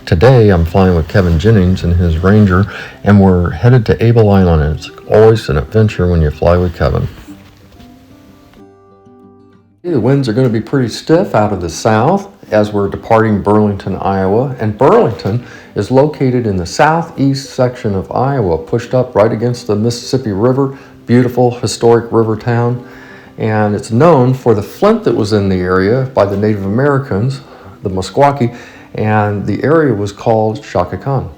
Today I'm flying with Kevin Jennings and his Ranger, and we're headed to Abel Island. It's always an adventure when you fly with Kevin. The winds are going to be pretty stiff out of the south as we're departing Burlington, Iowa, and Burlington is located in the southeast section of Iowa, pushed up right against the Mississippi River. Beautiful historic river town, and it's known for the flint that was in the area by the Native Americans, the Meskwaki, and the area was called Shaka Khan.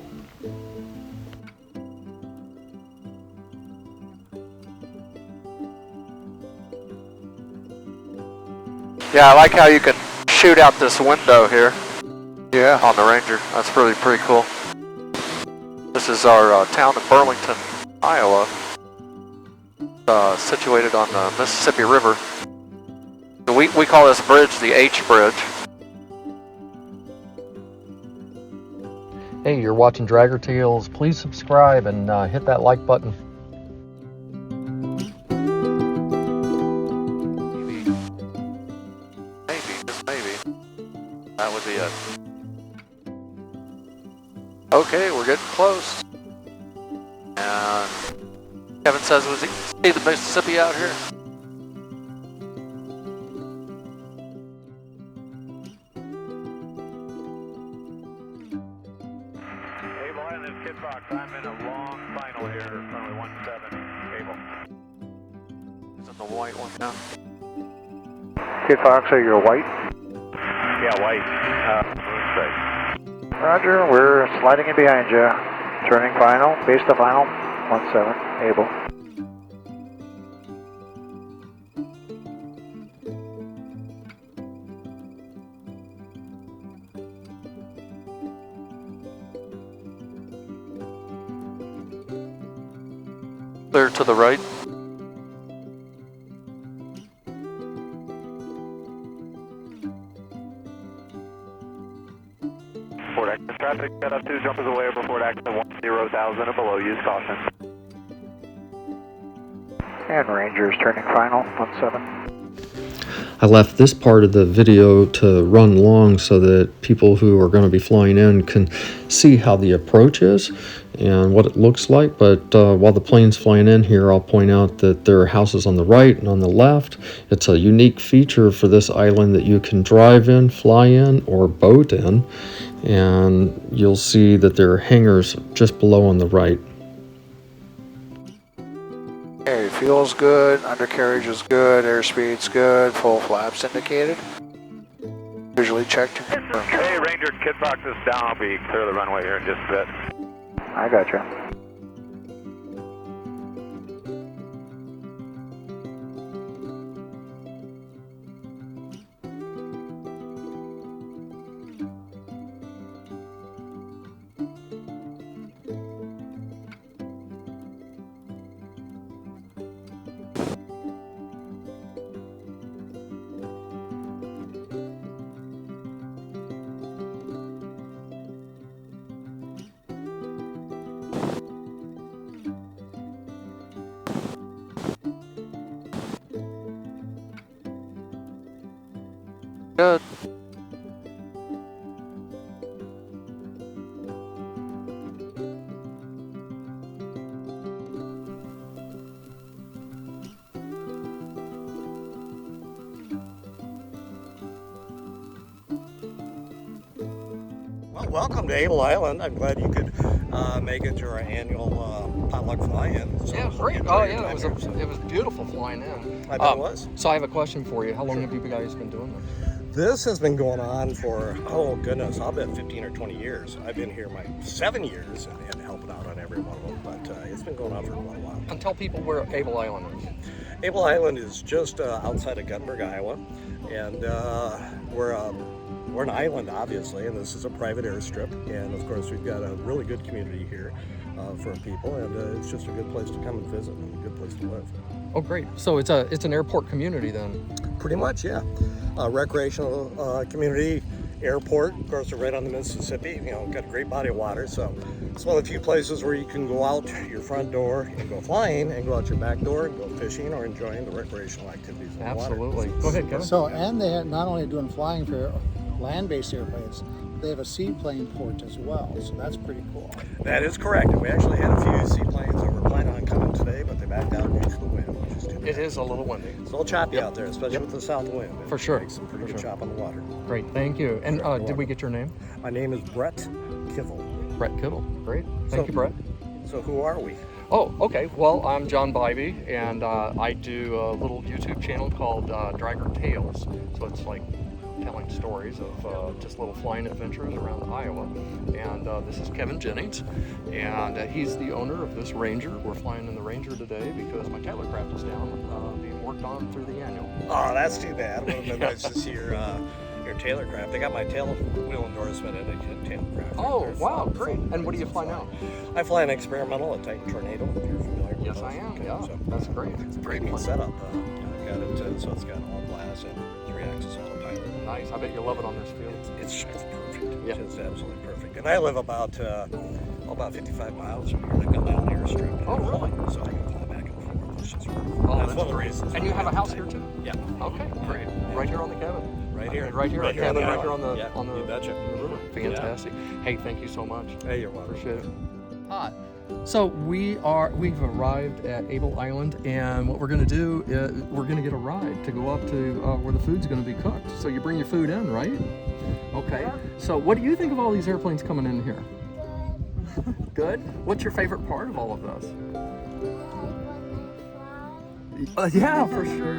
Yeah, I like how you can shoot out this window here. Yeah, on the Ranger. That's really pretty cool. This is our town of Burlington, Iowa, situated on the Mississippi River. We call this bridge the H Bridge. Hey, you're watching Dragger Tales. Please subscribe and hit that like button. Maybe, just maybe. That would be it. Okay, we're getting close. And Kevin says, was he see the Mississippi out here? Abel Island, Kid Fox. I'm in a long final here, runway 17, Abel. Is it the white one now? Kid Fox, are you white? Yeah, white. Roger, we're sliding in behind you. Turning final, base to final, 17, Abel. Clear to the right. Port accident traffic, cut up 2 jumpers away over Port accident 10,000 and below, use caution. And Rangers turning final, 17. I left this part of the video to run long so that people who are going to be flying in can see how the approach is and what it looks like. But while the plane's flying in here, I'll point out that there are houses on the right and on the left. It's a unique feature for this island that you can drive in, fly in, or boat in. And you'll see that there are hangars just below on the right. Okay, fuel's good, undercarriage is good, airspeed's good, full flaps indicated. Visually checked. Hey, Ranger, Kid Fox is down. I'll be clear of the runway here in just a bit. I got you. Good. Well, welcome to Abel Island. I'm glad you could make it to our annual potluck fly-in. So Yeah, great. Oh, yeah, it was beautiful flying in. I bet it was. So I have a question for you. How long have you guys been doing this? This has been going on for, oh goodness, I'll bet 15 or 20 years. I've been here my 7 years and helping out on every one of them, but it's been going on for quite a while. And tell people where Abel Island is. Abel Island is just outside of Guttenberg, Iowa, and we're an island, obviously, and this is a private airstrip, and of course we've got a really good community here for people, and it's just a good place to come and visit and a good place to live. Oh, great. So it's an airport community then? Pretty much, yeah. Recreational community, airport. Of course, we're right on the Mississippi. You know, got a great body of water, so it's one of the few places where you can go out your front door and go flying, and go out your back door and go fishing or enjoying the recreational activities in the water. Absolutely. Go ahead, Kevin. So, and they are not only doing flying for land-based airplanes, they have a seaplane port as well, so that's pretty cool. That is correct. And we actually had a few seaplanes that were planning on coming today, but they backed out due to the wind, which is too bad. It is a little windy. It's a little choppy out there, especially with the south wind. For sure. It makes some pretty good chop on the water. Great, thank you. And did we get your name? My name is Brett Kivell. Brett Kittle. Great. Thank you, Brett. So who are we? Oh, okay. Well, I'm John Bybee, and I do a little YouTube channel called Dragger Tales. So it's like telling stories of just little flying adventures around Iowa. And this is Kevin Jennings, and he's the owner of this Ranger. We're flying in the Ranger today because my Tailorcraft is down, being worked on through the annual. Oh, that's too bad. It would have been nice to see your Tailorcraft. They got my tail wheel endorsement in a Tailorcraft. Oh, wow, great. And what do you fly now? I fly an experimental, a Titan Tornado, if you're familiar with Yes, those. I am, Okay, yeah. so That's great. it's a pretty neat setup. I've got it, so it's got all glass and 3-axis autopilot. Nice. I bet you love it on this field. It's perfect. Yeah. It's absolutely perfect. And I live about 55 miles from here. I've got my own airstrip. Oh, really? So I can fly back and forth. It's just Oh, that's one of the reasons. And you have a house here too? Yeah. Okay, great. Right here on the cabin. Right here. Right here on the cabin. Right here on the Yeah, on the, you betcha. on the river. Fantastic. Hey, thank you so much. Hey, you're welcome. Appreciate it. Hi. So we've arrived at Abel Island, and what we're going to do is we're going to get a ride to go up to where the food's going to be cooked. So you bring your food in, right? Okay. So what do you think of all these airplanes coming in here? Good. What's your favorite part of all of this? Yeah, for sure.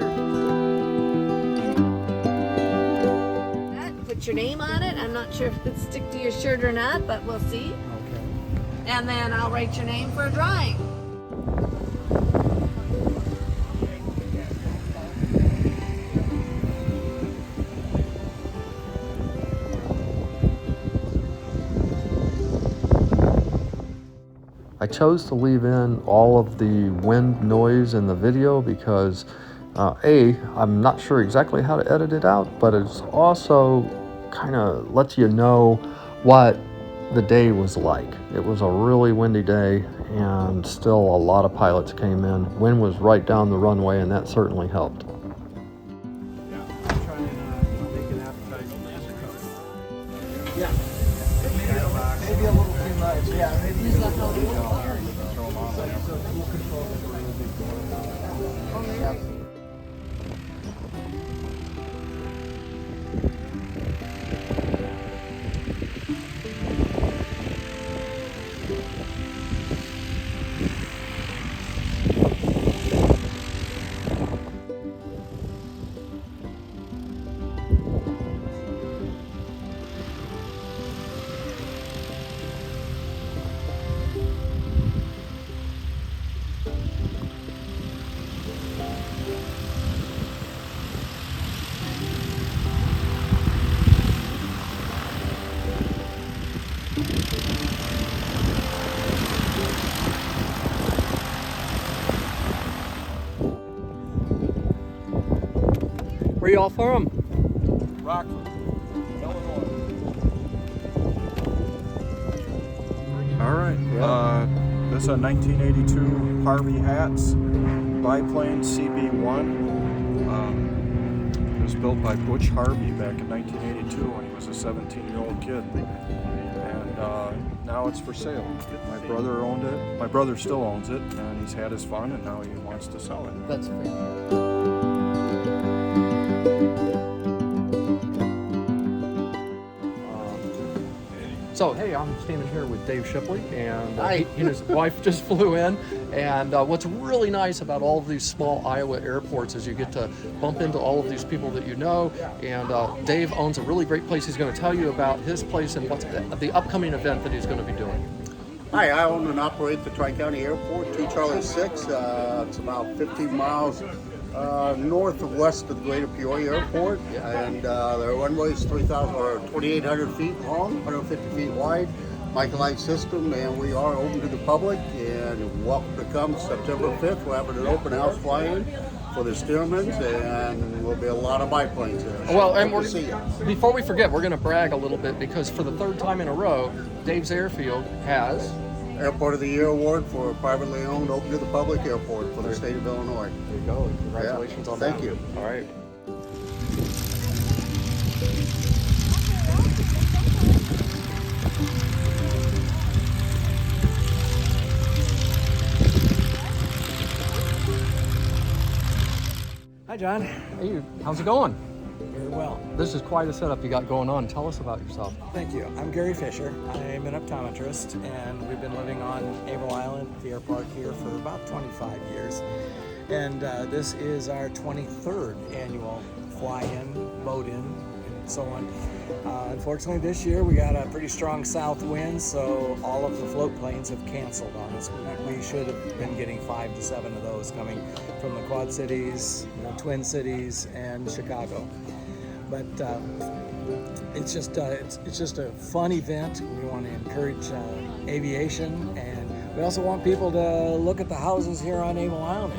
Put your name on it. I'm not sure if it stick to your shirt or not, but we'll see. Okay. And then I'll write your name for a drawing. I chose to leave in all of the wind noise in the video because I'm not sure exactly how to edit it out, but it's also kind of lets you know what the day was like. It was a really windy day, and still a lot of pilots came in. Wind was right down the runway, and that certainly helped. Maybe a little too much. Yeah, maybe. Where y'all from? Rockford, Illinois. All right. This is a 1982 Harvey Hats biplane CB1. It was built by Butch Harvey back in 1982 when he was a 17-year-old kid. And now it's for sale. My brother owned it. My brother still owns it, and he's had his fun, and now he wants to sell it. That's fair. So, hey, I'm standing here with Dave Shipley, and he and his wife just flew in. And what's really nice about all of these small Iowa airports is you get to bump into all of these people that you know. And Dave owns a really great place. He's going to tell you about his place and what's the upcoming event that he's going to be doing. Hi, I own and operate the Tri-County Airport, 2 Charlie 6. It's about 15 miles north of west of the Greater Peoria Airport, and the runway is 2,800 feet long, 150 feet wide, microlight system, and we are open to the public, and welcome to come September 5th. We're having an open house fly-in for the Stearmans, and there'll be a lot of biplanes there. So Well, and hope to see you. before we forget, we're going to brag a little bit because for the 3rd time in a row, Dave's Airfield has Airport of the Year award for a privately owned, open to the public airport for the state of Illinois. There you go. Congratulations on that. Thank you. All right. John. Hey, how's it going? Very well. This is quite a setup you got going on. Tell us about yourself. Thank you. I'm Gary Fisher. I'm an optometrist, and we've been living on Abel Island, the airport here, for about 25 years. And this is our 23rd annual fly-in, boat-in, and so on. Unfortunately, this year we got a pretty strong south wind, so all of the float planes have canceled on us. We should have been getting 5 to 7 of those coming from the Quad Cities, the Twin Cities, and Chicago. But it's just a fun event. We want to encourage aviation, and we also want people to look at the houses here on Abel Island.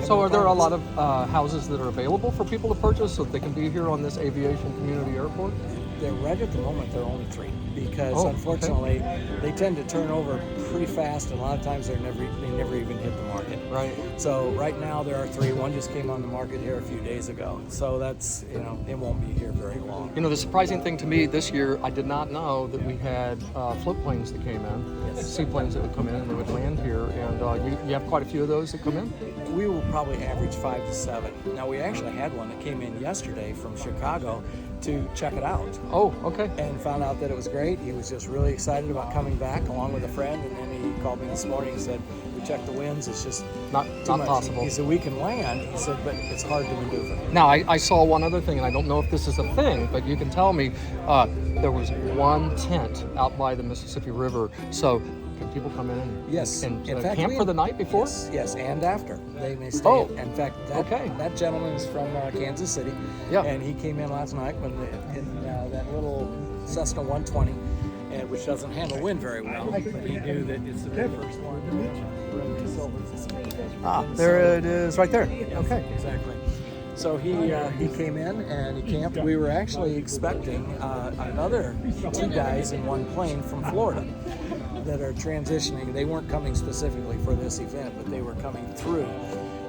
So are there a lot of houses that are available for people to purchase so that they can be here on this aviation community airport? They're right at the moment, there are only 3 because unfortunately they tend to turn over pretty fast, and a lot of times they never even hit the market. Right. So right now there are 3. One just came on the market here a few days ago. So that's, it won't be here very long. The surprising thing to me this year, I did not know that we had float planes that came in, seaplanes that would come in and they would land here, and you have quite a few of those that come in? We will probably average 5 to 7. Now we actually had one that came in yesterday from Chicago to check it out. Oh, okay. And found out that it was great. He was just really excited about coming back along with a friend, and then he called me this morning and said, we checked the winds, it's just not much. possible. He said, we can land, he said, but it's hard to maneuver. Now, I saw one other thing, and I don't know if this is a thing, but you can tell me, there was one tent out by the Mississippi River, so can people come in and, yes. and in fact, camp for the night before? Yes, and after. They may stay. Oh, in fact, that gentleman is from Kansas City, and he came in last night in that little Cessna 120, which doesn't handle wind very well, but he knew that it's the very first one. There it is right there. Okay, exactly. So he came in and he camped. We were actually expecting another 2 guys in one plane from Florida that are transitioning. They weren't coming specifically for this event, but they were coming through.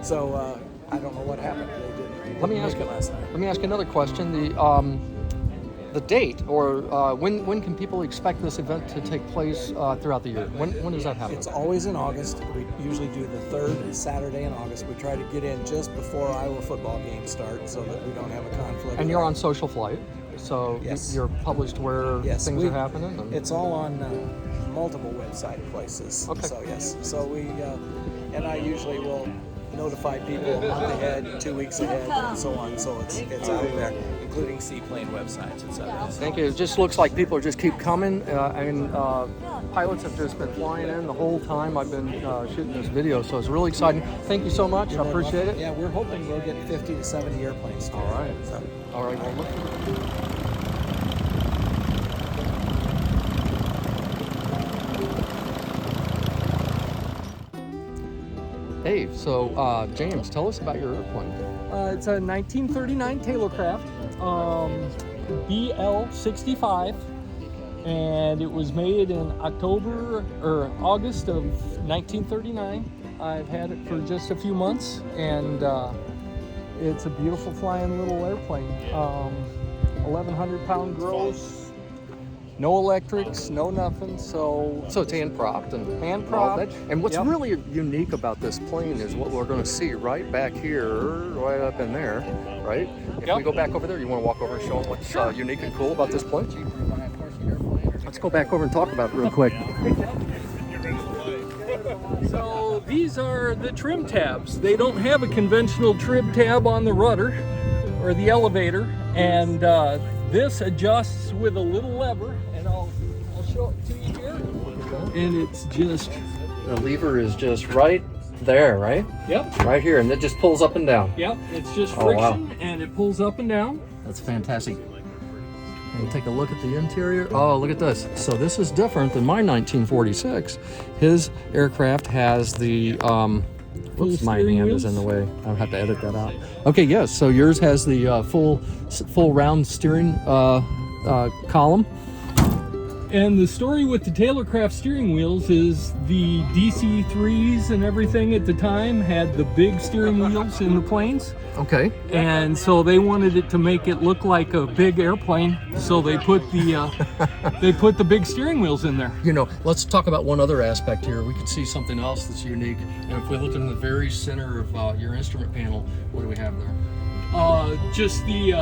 So I don't know what happened. They didn't make it last night. Let me ask another question. The date, or when can people expect this event to take place throughout the year? When does that happen? It's always in August. We usually do the 3rd Saturday in August. We try to get in just before Iowa football games start so that we don't have a conflict. And you're on Social Flight, so you're published where things are happening? It's all on multiple website places. Okay. So yes. So we, and I usually will notify people a month ahead, 2 weeks ahead, and so on. So it's out there, including seaplane websites, etc. Thank you. It just looks like people just keep coming, and pilots have just been flying in the whole time I've been shooting this video, so it's really exciting. Thank you so much. I appreciate it. Yeah, we're hoping we'll get 50 to 70 airplanes today. All right. So. All right. Well, hey, so James, tell us about your airplane. It's a 1939 Taylorcraft, BL65, and it was made in August of 1939. I've had it for just a few months, and it's a beautiful flying little airplane. 1,100 pound gross. No electrics, no nothing, so it's hand-propped and hand-propped. And what's really unique about this plane is what we're going to see right back here, right up in there, right? If we go back over there, you want to walk over and show them what's unique and cool about this plane? Let's go back over and talk about it real quick. So these are the trim tabs. They don't have a conventional trim tab on the rudder or the elevator, and this adjusts with a little lever, and I'll show it to you here. And it's just... The lever is just right there, right? Yep. Right here, and it just pulls up and down. Yep, it's just friction, and it pulls up and down. That's fantastic. And take a look at the interior. Oh, look at this. So this is different than my 1946. His aircraft has the... Whoops, my hand is in the way. I'll have to edit that out. Okay, yes. So yours has the full round steering column. And the story with the Taylorcraft steering wheels is the DC-3s and everything at the time had the big steering wheels in the planes. Okay. And so they wanted it to make it look like a big airplane, so they put the big steering wheels in there. You know, let's talk about one other aspect here. We can see something else that's unique. And if we look in the very center of your instrument panel, what do we have there? Just the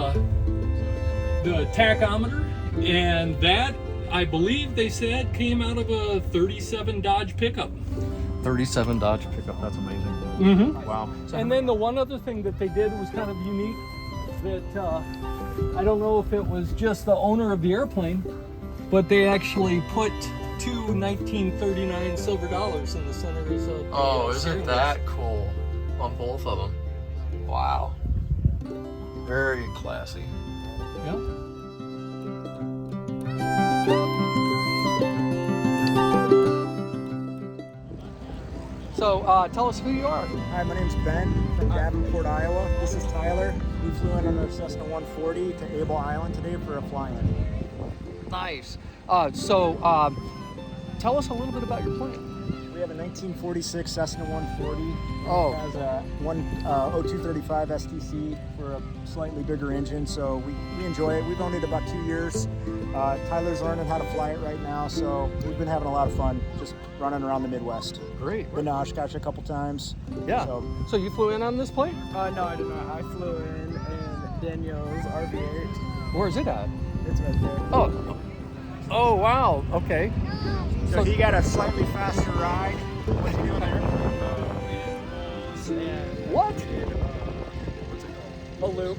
tachometer, and that, I believe they said, came out of a 37 Dodge pickup. 37 Dodge pickup, that's amazing. Mm-hmm. Wow. And then the one other thing that they did was kind of unique, that I don't know if it was just the owner of the airplane, but they actually put two 1939 silver dollars in the centers of the Oh, steering isn't that cool? On both of them. Wow. Very classy. Yeah. So, tell us who you are. Hi, my name's Ben from Davenport, Iowa. This is Tyler. We flew in on our Cessna 140 to Abel Island today for a fly-in. Nice. Tell us a little bit about your plane. We have a 1946 Cessna 140. Oh. It has a 0235 STC for a slightly bigger engine, so we enjoy it. We've owned it about 2 years. Tyler's learning how to fly it right now, so we've been having a lot of fun just running around the Midwest. Great. Been to Oshkosh a couple times. Yeah. So you flew in on this plane? No, I did not. I flew in Daniel's RV8. Where is it at? It's right there. Oh. Oh, wow. Okay. So he got a slightly faster ride. What'd you do there? What? What's it called? A loop.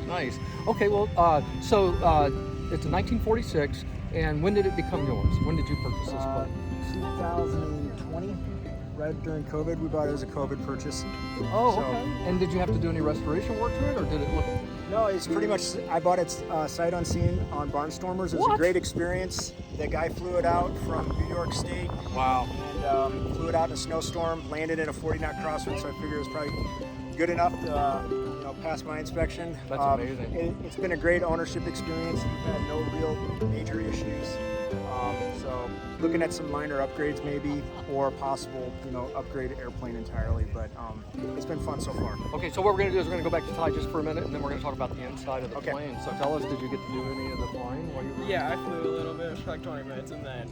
Nice. Okay, well, it's a 1946, and when did it become yours? When did you purchase this plane? 2020, right during COVID. We bought it as a COVID purchase. Oh, okay. And did you have to do any restoration work to it, or did it look? No, it's pretty much, I bought it sight unseen on Barnstormers. It was a great experience. The guy flew it out from New York State. Wow. And flew it out in a snowstorm, landed in a 40-knot crosswind, so I figured it was probably good enough to pass my inspection. That's amazing. It's been a great ownership experience. We've had no real major issues. So looking at some minor upgrades maybe, or possible, upgrade airplane entirely, but it's been fun so far. Okay, so what we're going to do is we're going to go back to Ty just for a minute, and then we're going to talk about the inside of the plane. So tell us, did you get to do any of the flying while you were? Yeah, I flew a little bit, for like 20 minutes, and then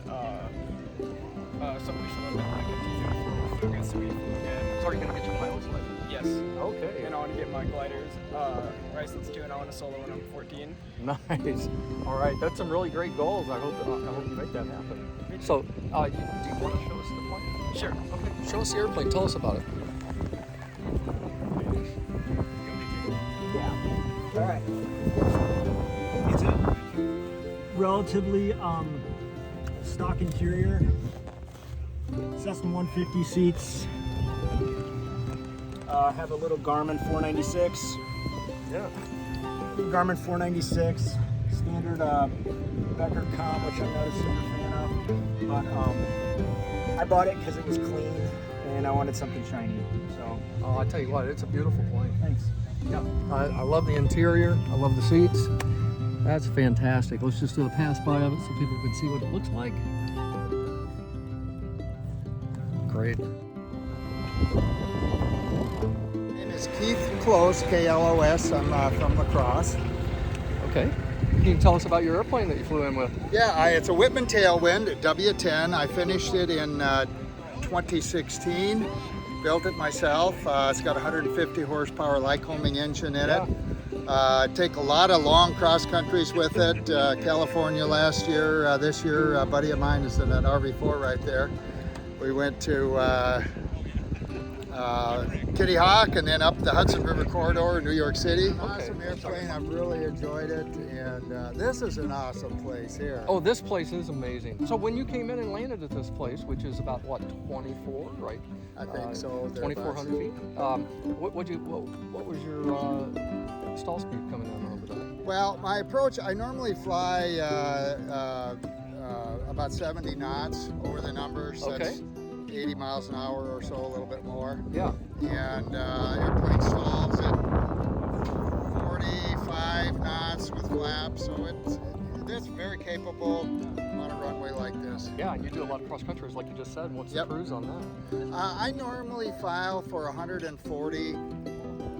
somebody showed up at like a T-34 so we flew again. So are you going to get your pilot's license? Yes. Okay. And I want to get my gliders license too, and I want to solo when I'm 14. Nice. All right, that's some really great goals. I hope you make that happen. So, do you want to show us the plane? Sure. Okay. Show us the airplane. Tell us about it. Yeah. All right. It's a relatively stock interior. Cessna 150 seats. Have a little Garmin 496. Yeah. Garmin 496. Standard Becker comp, which I'm not a super fan of. But I bought it because it was clean and I wanted something shiny. So. Oh, I tell you what, it's a beautiful plane. Thanks. Yeah. I love the interior. I love the seats. That's fantastic. Let's just do a pass by of it so people can see what it looks like. Great. My name is Keith Close, K-L-O-S. I'm from La Crosse. Okay. Can you tell us about your airplane that you flew in with? Yeah, it's a Whitman Tailwind W10. I finished it in 2016. Built it myself. It's got a 150 horsepower Lycoming engine in it. Take a lot of long cross countries with it. California last year. This year, a buddy of mine is in an RV4 right there. We went to Kitty Hawk and then up the Hudson River Corridor, New York City. Awesome airplane. I've really enjoyed it, and this is an awesome place here. Oh, this place is amazing. So when you came in and landed at this place, which is about what, 24, right? I think so. 2,400 feet. What was your stall speed coming in over that? Well, my approach, I normally fly about 70 knots over the numbers. Okay. That's 80 miles an hour or so, a little bit more. Yeah. And airplane stalls at 45 knots with flaps, so This very capable on a runway like this. Yeah, and you do a lot of cross countries, like you just said. What's the cruise on that? I normally file for 140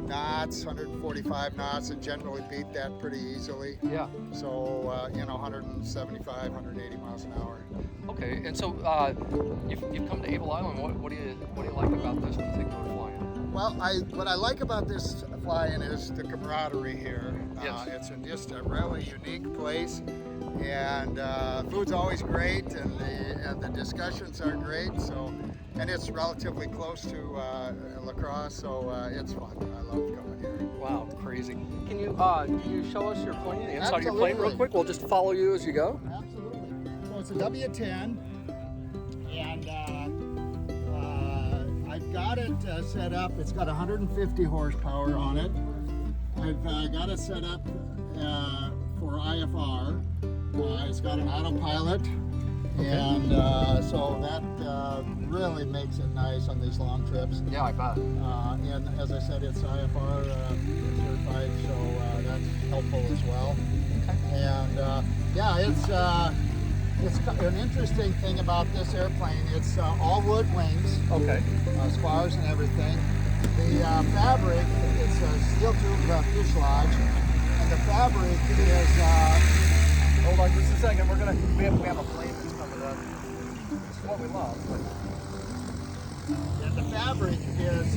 knots, 145 knots, and generally beat that pretty easily. Yeah. So, you know, 175, 180 miles an hour. Okay, and so you've come to Abel Island. What do you like about this particular fly-in? Well, what I like about this fly-in is the camaraderie here. Yes. It's in just a really unique place, and food's always great, and the discussions are great. So, and it's relatively close to La Crosse, so it's fun. I love going here. Wow, crazy! Can you show us your plane, the inside of your plane, real Absolutely. quick? We'll just follow you as you go. Absolutely. So it's a W10, and I've got it set up. It's got 150 horsepower on it. I've got it set up for IFR. It's got an autopilot, and so that really makes it nice on these long trips. Yeah, I bet. And as I said, it's IFR certified, so that's helpful as well. Okay. And yeah, it's an interesting thing about this airplane. It's all wood wings. Okay. Spars and everything. The fabric, it's a steel tube fuselage, and the fabric is. Hold on just a second. We have a plane that's coming up. This is what we love. And the fabric is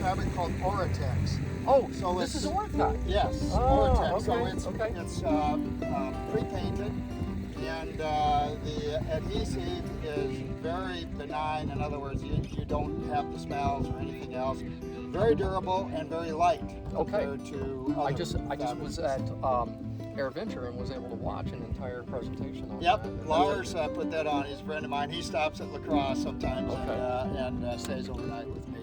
fabric called Oratex. Oh, so this it's, is Oratex. Yes, Oh, Oratex. okay. So it's pre-painted, and the adhesive is very benign. In other words, you don't have the smells or anything else. Very durable and very light compared to other I just fabrics. was at AirVenture and was able to watch an entire presentation on Yep, that. Lars put that on. He's a friend of mine. He stops at La Crosse sometimes Okay. and stays overnight with me.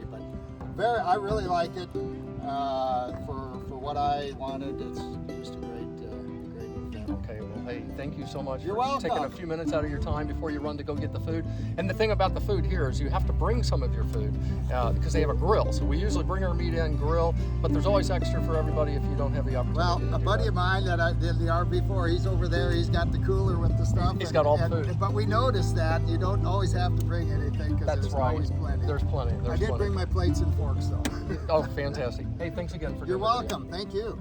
But I really like it for what I wanted. It's just a great event. Okay, well, hey, thank you so much You're for welcome. taking a few minutes out of your time before you run to go get the food. And the thing about the food here is you have to bring some of your food because they have a grill. So we usually bring our meat in, grill, but there's always extra for everybody if you don't have the opportunity. Well, a buddy of mine that I did the RV for, he's over there. He's got the cooler with the stuff. He's got all the food. But we noticed that you don't always have to bring anything because That's there's right. always plenty. There's plenty. I did bring my plates and forks though. Oh, fantastic. Hey, thanks again for You're doing the video. welcome. Thank you.